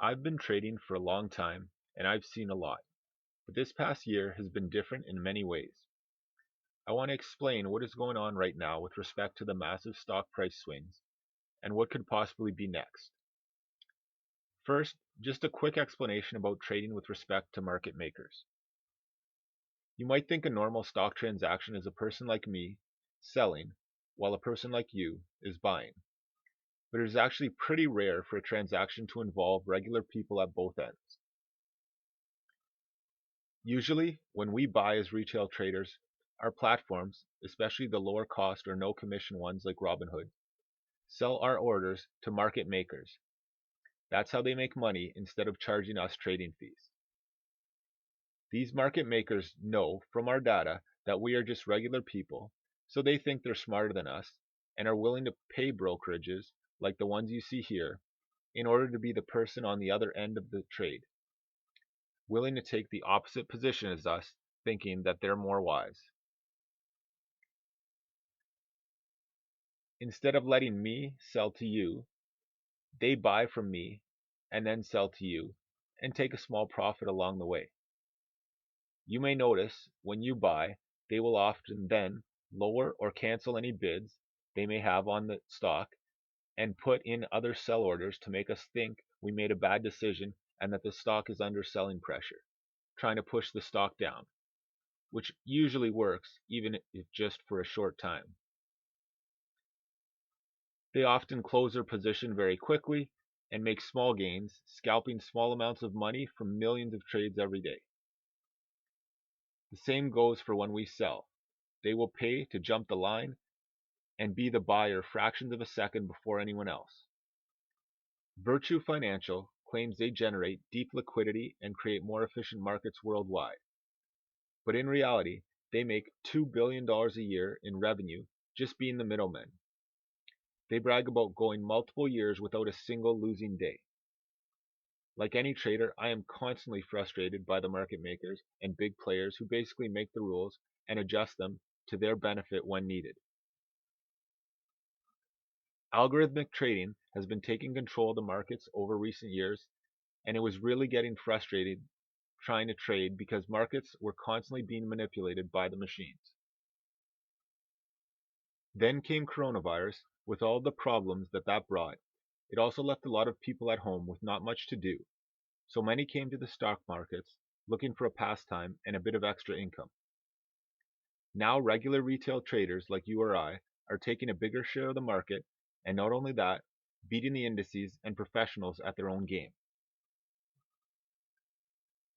I've been trading for a long time and I've seen a lot, but this past year has been different in many ways. I want to explain what is going on right now with respect to the massive stock price swings and what could possibly be next. First, just a quick explanation about trading with respect to market makers. You might think a normal stock transaction is a person like me selling, while a person like you is buying. But it is actually pretty rare for a transaction to involve regular people at both ends. Usually, when we buy as retail traders, our platforms, especially the lower cost or no commission ones like Robinhood, sell our orders to market makers. That's how they make money instead of charging us trading fees. These market makers know from our data that we are just regular people, so they think they're smarter than us and are willing to pay brokerages like the ones you see here in order to be the person on the other end of the trade, willing to take the opposite position as us, thinking that they're more wise. Instead of letting me sell to you, they buy from me and then sell to you and take a small profit along the way. You may notice when you buy, they will often then lower or cancel any bids they may have on the stock and put in other sell orders to make us think we made a bad decision and that the stock is under selling pressure, trying to push the stock down, which usually works even if just for a short time. They often close their position very quickly and make small gains, scalping small amounts of money from millions of trades every day. The same goes for when we sell. They will pay to jump the line and be the buyer fractions of a second before anyone else. Virtue Financial claims they generate deep liquidity and create more efficient markets worldwide. But in reality, they make $2 billion a year in revenue just being the middlemen. They brag about going multiple years without a single losing day. Like any trader, I am constantly frustrated by the market makers and big players who basically make the rules and adjust them to their benefit when needed. Algorithmic trading has been taking control of the markets over recent years, and it was really getting frustrated trying to trade because markets were constantly being manipulated by the machines. Then came coronavirus with all the problems that brought. It also left a lot of people at home with not much to do, so many came to the stock markets looking for a pastime and a bit of extra income. Now regular retail traders like you or I are taking a bigger share of the market, and not only that, beating the indices and professionals at their own game.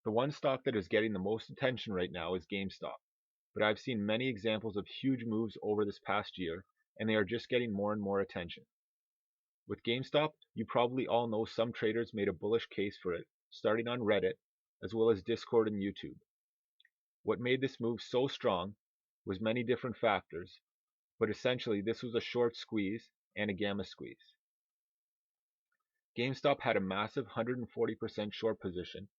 The one stock that is getting the most attention right now is GameStop, but I've seen many examples of huge moves over this past year, and they are just getting more and more attention. With GameStop, you probably all know some traders made a bullish case for it, starting on Reddit, as well as Discord and YouTube. What made this move so strong was many different factors, but essentially this was a short squeeze and a gamma squeeze. GameStop had a massive 140% short position,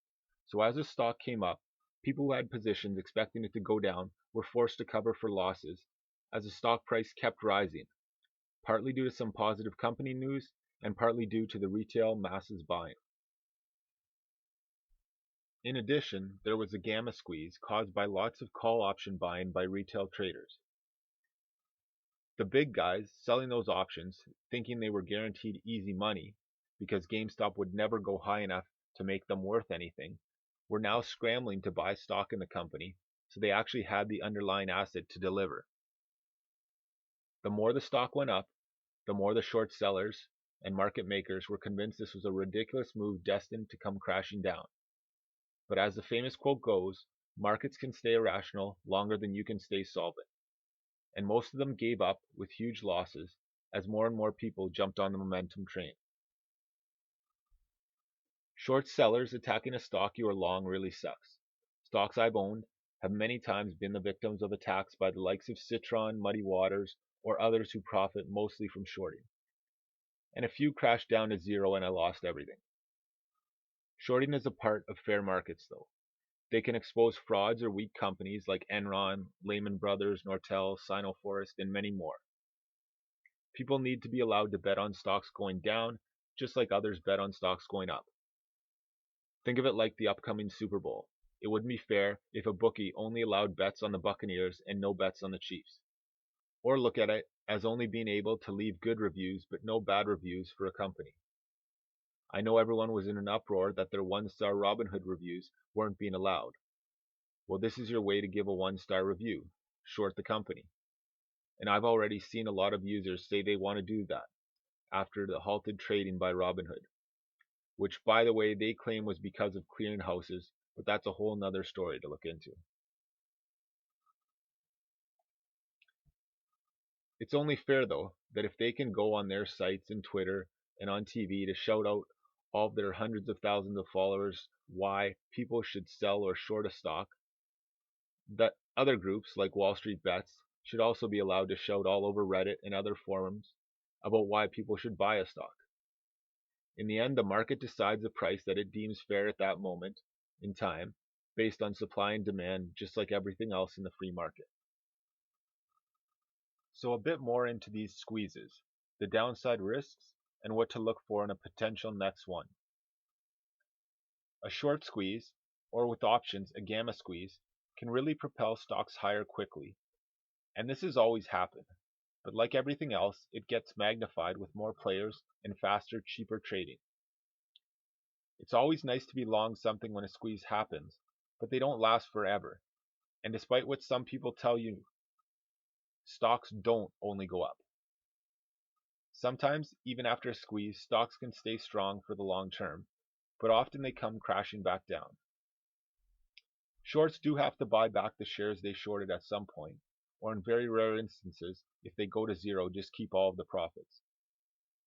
so as the stock came up, people who had positions expecting it to go down were forced to cover for losses as the stock price kept rising, partly due to some positive company news and partly due to the retail masses buying. In addition, there was a gamma squeeze caused by lots of call option buying by retail traders. The big guys selling those options, thinking they were guaranteed easy money because GameStop would never go high enough to make them worth anything, were now scrambling to buy stock in the company so they actually had the underlying asset to deliver. The more the stock went up, the more the short sellers and market makers were convinced this was a ridiculous move destined to come crashing down. But as the famous quote goes, markets can stay irrational longer than you can stay solvent. And most of them gave up with huge losses as more and more people jumped on the momentum train. Short sellers attacking a stock you are long really sucks. Stocks I've owned have many times been the victims of attacks by the likes of Citron, Muddy Waters, or others who profit mostly from shorting. And a few crashed down to zero and I lost everything. Shorting is a part of fair markets though. They can expose frauds or weak companies like Enron, Lehman Brothers, Nortel, Sinoforest, and many more. People need to be allowed to bet on stocks going down, just like others bet on stocks going up. Think of it like the upcoming Super Bowl. It wouldn't be fair if a bookie only allowed bets on the Buccaneers and no bets on the Chiefs. Or look at it as only being able to leave good reviews but no bad reviews for a company. I know everyone was in an uproar that their one-star Robinhood reviews weren't being allowed. Well, this is your way to give a one-star review. Short the company. And I've already seen a lot of users say they want to do that after the halted trading by Robinhood, which by the way they claim was because of clearinghouses, but that's a whole nother story to look into. It's only fair though that if they can go on their sites and Twitter and on TV to shout out all of their hundreds of thousands of followers why people should sell or short a stock, that other groups like Wall Street Bets should also be allowed to shout all over Reddit and other forums about why people should buy a stock. In the end, the market decides the price that it deems fair at that moment in time based on supply and demand, just like everything else in the free market. So a bit more into these squeezes, the downside risks, and what to look for in a potential next one. A short squeeze, or with options, a gamma squeeze, can really propel stocks higher quickly. And this has always happened. But like everything else, it gets magnified with more players and faster, cheaper trading. It's always nice to be long something when a squeeze happens, but they don't last forever. And despite what some people tell you, stocks don't only go up. Sometimes, even after a squeeze, stocks can stay strong for the long term, but often they come crashing back down. Shorts do have to buy back the shares they shorted at some point, or in very rare instances, if they go to zero, just keep all of the profits.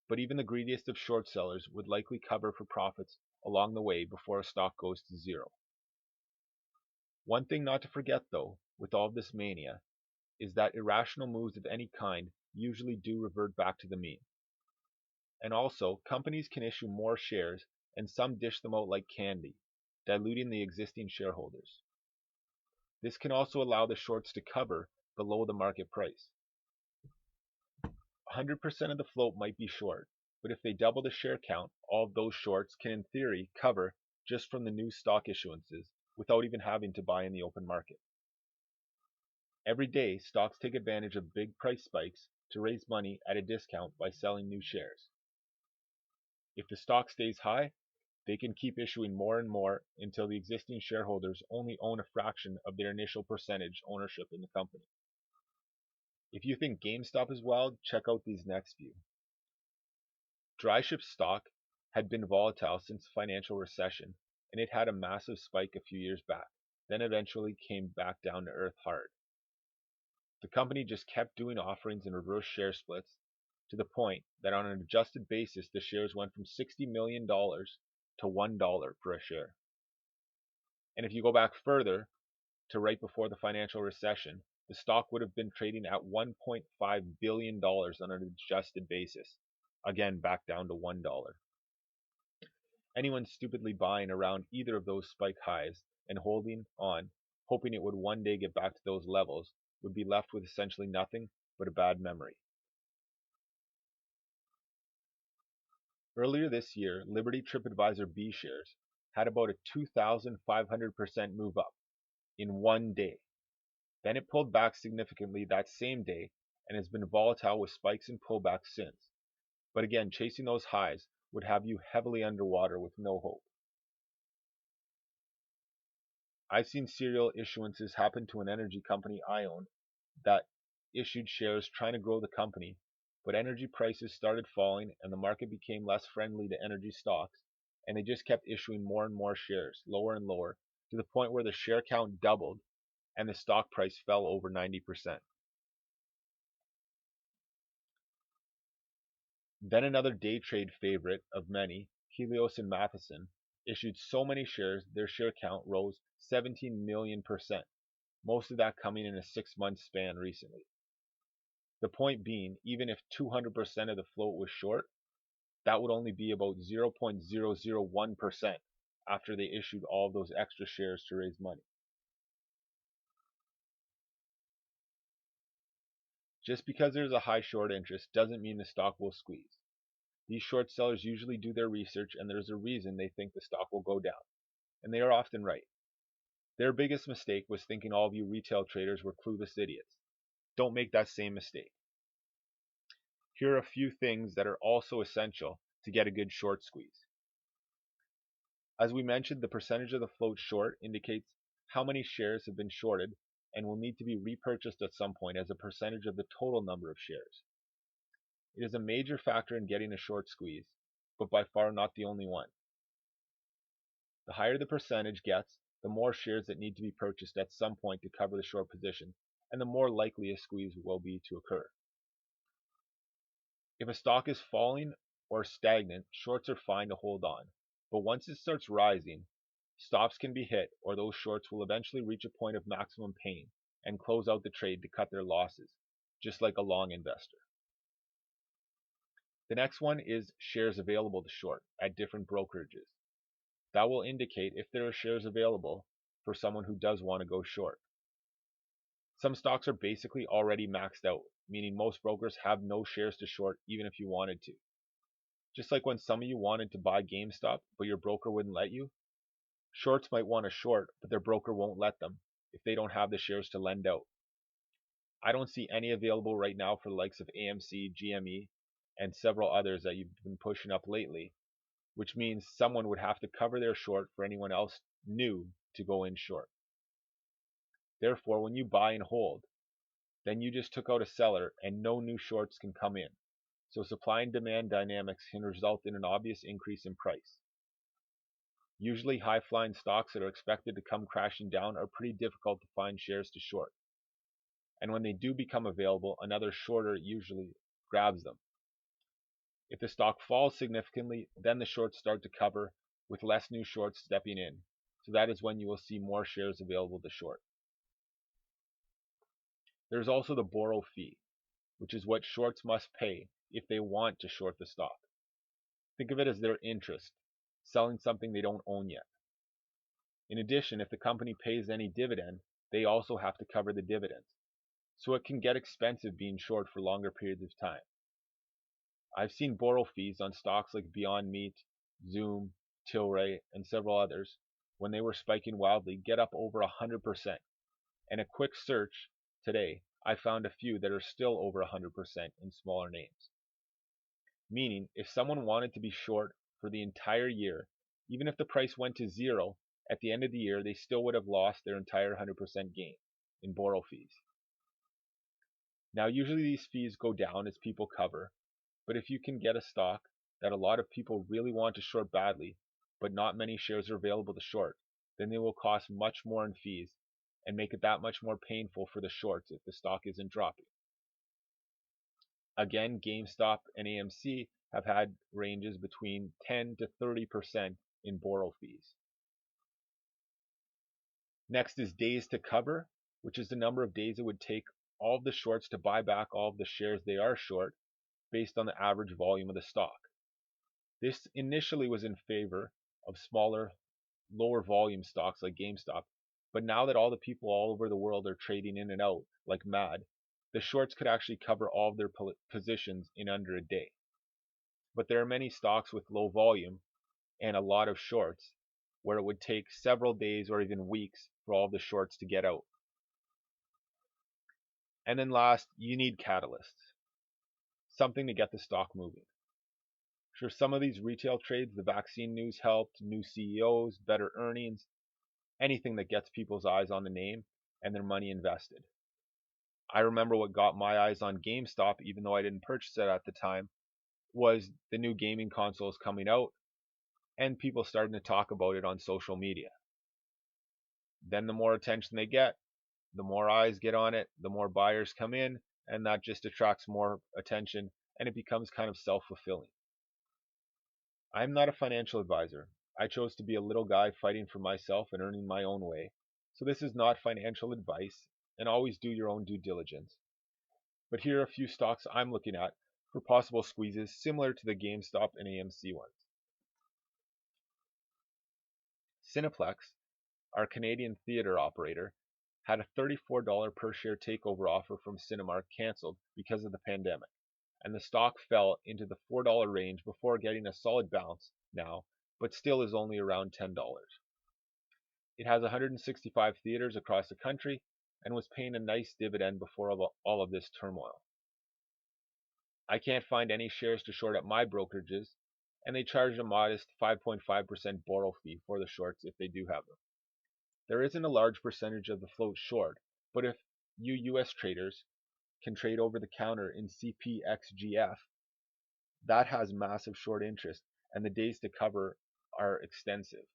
But even the greediest of short sellers would likely cover for profits along the way before a stock goes to zero. One thing not to forget though, with all of this mania, is that irrational moves of any kind usually do revert back to the mean. And also, companies can issue more shares and some dish them out like candy, diluting the existing shareholders. This can also allow the shorts to cover below the market price. 100% of the float might be short, but if they double the share count, all of those shorts can in theory cover just from the new stock issuances without even having to buy in the open market. Every day, stocks take advantage of big price spikes to raise money at a discount by selling new shares. If the stock stays high, they can keep issuing more and more until the existing shareholders only own a fraction of their initial percentage ownership in the company. If you think GameStop is wild, check out these next few. Dryship stock had been volatile since the financial recession, and it had a massive spike a few years back, then eventually came back down to earth hard. The company just kept doing offerings and reverse share splits to the point that on an adjusted basis the shares went from $60 million to $1 per share. And if you go back further to right before the financial recession, the stock would have been trading at $1.5 billion on an adjusted basis. Again, back down to $1. Anyone stupidly buying around either of those spike highs and holding on, hoping it would one day get back to those levels, would be left with essentially nothing but a bad memory. Earlier this year, Liberty TripAdvisor B shares had about a 2,500% move up in one day. Then it pulled back significantly that same day and has been volatile with spikes and pullbacks since. But again, chasing those highs would have you heavily underwater with no hope. I've seen serial issuances happen to an energy company I own that issued shares trying to grow the company, but energy prices started falling and the market became less friendly to energy stocks, and they just kept issuing more and more shares, lower and lower, to the point where the share count doubled and the stock price fell over 90%. Then another day trade favorite of many, Helios and Matheson, issued so many shares their share count rose 17 million%, most of that coming in a 6-month span recently. The point being, even if 200% of the float was short, that would only be about 0.001% after they issued all of those extra shares to raise money. Just because there's a high short interest doesn't mean the stock will squeeze. These short sellers usually do their research and there's a reason they think the stock will go down. and they are often right. Their biggest mistake was thinking all of you retail traders were clueless idiots. Don't make that same mistake. Here are a few things that are also essential to get a good short squeeze. As we mentioned, the percentage of the float short indicates how many shares have been shorted and will need to be repurchased at some point as a percentage of the total number of shares. It is a major factor in getting a short squeeze, but by far not the only one. The higher the percentage gets, the more shares that need to be purchased at some point to cover the short position, and the more likely a squeeze will be to occur. If a stock is falling or stagnant, shorts are fine to hold on, but once it starts rising, stops can be hit, or those shorts will eventually reach a point of maximum pain and close out the trade to cut their losses, just like a long investor. The next one is shares available to short at different brokerages. That will indicate if there are shares available for someone who does want to go short. Some stocks are basically already maxed out, meaning most brokers have no shares to short even if you wanted to. Just like when some of you wanted to buy GameStop, but your broker wouldn't let you, shorts might want to short, but their broker won't let them if they don't have the shares to lend out. I don't see any available right now for the likes of AMC, GME, and several others that you've been pushing up lately, which means someone would have to cover their short for anyone else new to go in short. Therefore, when you buy and hold, then you just took out a seller and no new shorts can come in. So supply and demand dynamics can result in an obvious increase in price. Usually high-flying stocks that are expected to come crashing down are pretty difficult to find shares to short. And when they do become available, another shorter usually grabs them. If the stock falls significantly, then the shorts start to cover with less new shorts stepping in. So that is when you will see more shares available to short. There is also the borrow fee, which is what shorts must pay if they want to short the stock. Think of it as their interest, selling something they don't own yet. In addition, if the company pays any dividend, they also have to cover the dividends. So it can get expensive being short for longer periods of time. I've seen borrow fees on stocks like Beyond Meat, Zoom, Tilray, and several others, when they were spiking wildly, get up over 100%. And a quick search today, I found a few that are still over 100% in smaller names. Meaning, if someone wanted to be short for the entire year, even if the price went to zero, at the end of the year, they still would have lost their entire 100% gain in borrow fees. Now, usually these fees go down as people cover, but if you can get a stock that a lot of people really want to short badly, but not many shares are available to short, then they will cost much more in fees and make it that much more painful for the shorts if the stock isn't dropping. Again, GameStop and AMC have had ranges between 10 to 30% in borrow fees. Next is days to cover, which is the number of days it would take all of the shorts to buy back all of the shares they are short based on the average volume of the stock. This initially was in favor of smaller, lower volume stocks like GameStop, but now that all the people all over the world are trading in and out like mad, the shorts could actually cover all of their positions in under a day. But there are many stocks with low volume and a lot of shorts where it would take several days or even weeks for all of the shorts to get out. And then last, you need catalysts, something to get the stock moving. Sure, some of these retail trades, the vaccine news helped, new CEOs, better earnings, anything that gets people's eyes on the name and their money invested. I remember what got my eyes on GameStop, even though I didn't purchase it at the time, was the new gaming consoles coming out and people starting to talk about it on social media. Then the more attention they get, the more eyes get on it, the more buyers come in, and that just attracts more attention and it becomes kind of self-fulfilling. I'm not a financial advisor. I chose to be a little guy fighting for myself and earning my own way. So this is not financial advice, and always do your own due diligence. But here are a few stocks I'm looking at for possible squeezes similar to the GameStop and AMC ones. Cineplex, our Canadian theater operator, had a $34 per share takeover offer from Cinemark canceled because of the pandemic, and the stock fell into the $4 range before getting a solid bounce now, but still is only around $10. It has 165 theaters across the country and was paying a nice dividend before all of this turmoil. I can't find any shares to short at my brokerages, and they charge a modest 5.5% borrow fee for the shorts if they do have them. There isn't a large percentage of the float short, but if you US traders can trade over the counter in CPXGF, that has massive short interest, and the days to cover are extensive.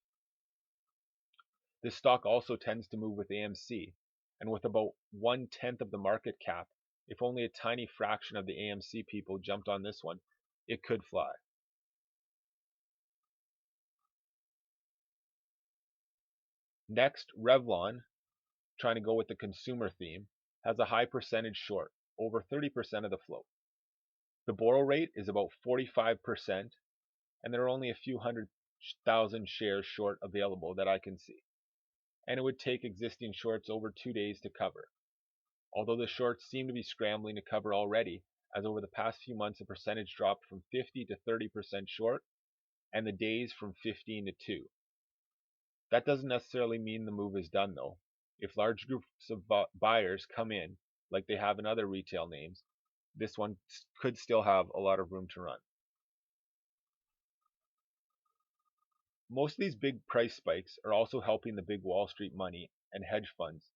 This stock also tends to move with AMC, and with about 1/10 of the market cap, if only a tiny fraction of the AMC people jumped on this one, it could fly. Next, Revlon, trying to go with the consumer theme, has a high percentage short, over 30% of the float. The borrow rate is about 45%, and there are only a few 100,000 shares short available that I can see. And it would take existing shorts over 2 days to cover. Although the shorts seem to be scrambling to cover already, as over the past few months the percentage dropped from 50 to 30% short, and the days from 15 to 2. That doesn't necessarily mean the move is done though. If large groups of buyers come in, like they have in other retail names, this one could still have a lot of room to run. Most of these big price spikes are also helping the big Wall Street money and hedge funds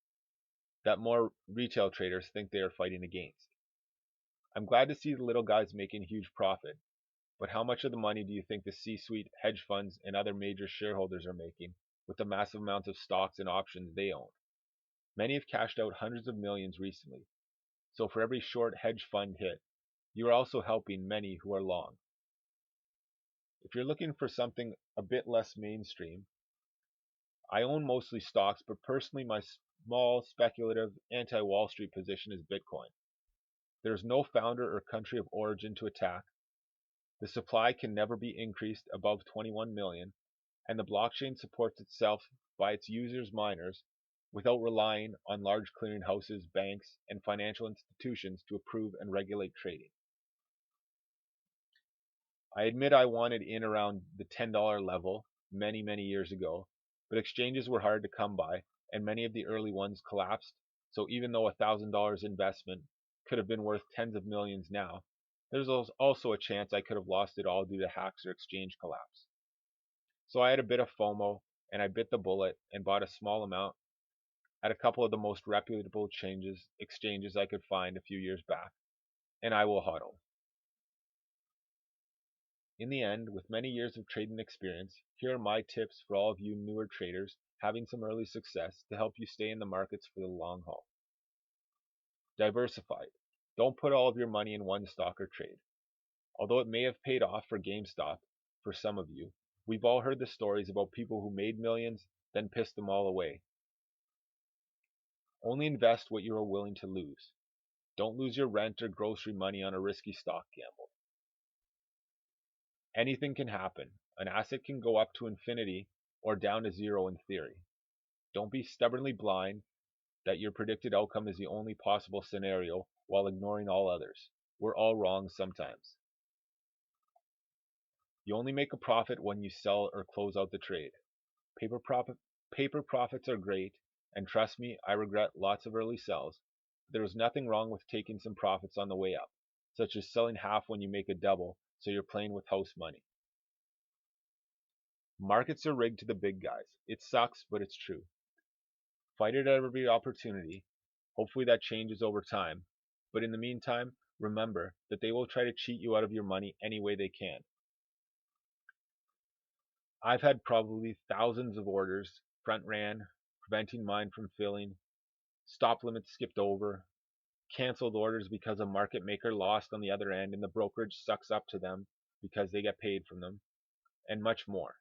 that more retail traders think they are fighting against. I'm glad to see the little guys making huge profit, but how much of the money do you think the C-suite, hedge funds, and other major shareholders are making with the massive amounts of stocks and options they own? Many have cashed out hundreds of millions recently, so for every short hedge fund hit, you are also helping many who are long. If you're looking for something a bit less mainstream, I own mostly stocks, but personally my small, speculative, anti-Wall Street position is Bitcoin. There is no founder or country of origin to attack. The supply can never be increased above 21 million, and the blockchain supports itself by its users miners without relying on large clearinghouses, banks, and financial institutions to approve and regulate trading. I admit I wanted in around the $10 level many years ago, but exchanges were hard to come by, and many of the early ones collapsed, so even though $1,000 investment could have been worth tens of millions now, there's also a chance I could have lost it all due to hacks or exchange collapse. So I had a bit of FOMO, and I bit the bullet and bought a small amount at a couple of the most reputable exchanges I could find a few years back, and I will hodl. In the end, with many years of trading experience, here are my tips for all of you newer traders having some early success to help you stay in the markets for the long haul. Diversify. Don't put all of your money in one stock or trade. Although it may have paid off for GameStop for some of you, we've all heard the stories about people who made millions, then pissed them all away. Only invest what you are willing to lose. Don't lose your rent or grocery money on a risky stock gamble. Anything can happen. An asset can go up to infinity or down to zero in theory. Don't be stubbornly blind that your predicted outcome is the only possible scenario while ignoring all others. We're all wrong sometimes. You only make a profit when you sell or close out the trade. Paper profits are great, and trust me, I regret lots of early sells. There is nothing wrong with taking some profits on the way up, such as selling half when you make a double, so you're playing with house money. Markets are rigged to the big guys. It sucks, but it's true. Fight it at every opportunity. Hopefully that changes over time. But in the meantime, remember that they will try to cheat you out of your money any way they can. I've had probably thousands of orders front ran, preventing mine from filling, stop limits skipped over, canceled orders because a market maker lost on the other end and the brokerage sucks up to them because they get paid from them, and much more.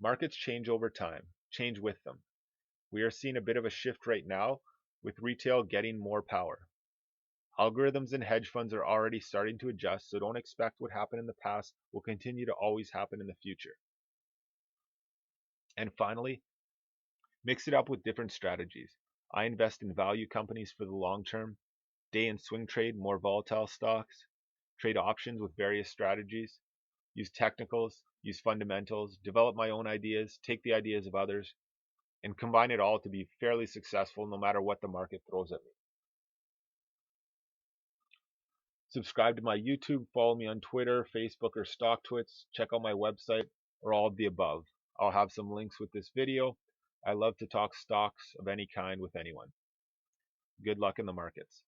Markets change over time, change with them. We are seeing a bit of a shift right now with retail getting more power. Algorithms and hedge funds are already starting to adjust, so don't expect what happened in the past will continue to always happen in the future. And finally, mix it up with different strategies. I invest in value companies for the long term, day and swing trade more volatile stocks, trade options with various strategies, use technicals, use fundamentals, develop my own ideas, take the ideas of others, and combine it all to be fairly successful no matter what the market throws at me. Subscribe to my YouTube, follow me on Twitter, Facebook, or StockTwits, check out my website, or all of the above. I'll have some links with this video. I love to talk stocks of any kind with anyone. Good luck in the markets.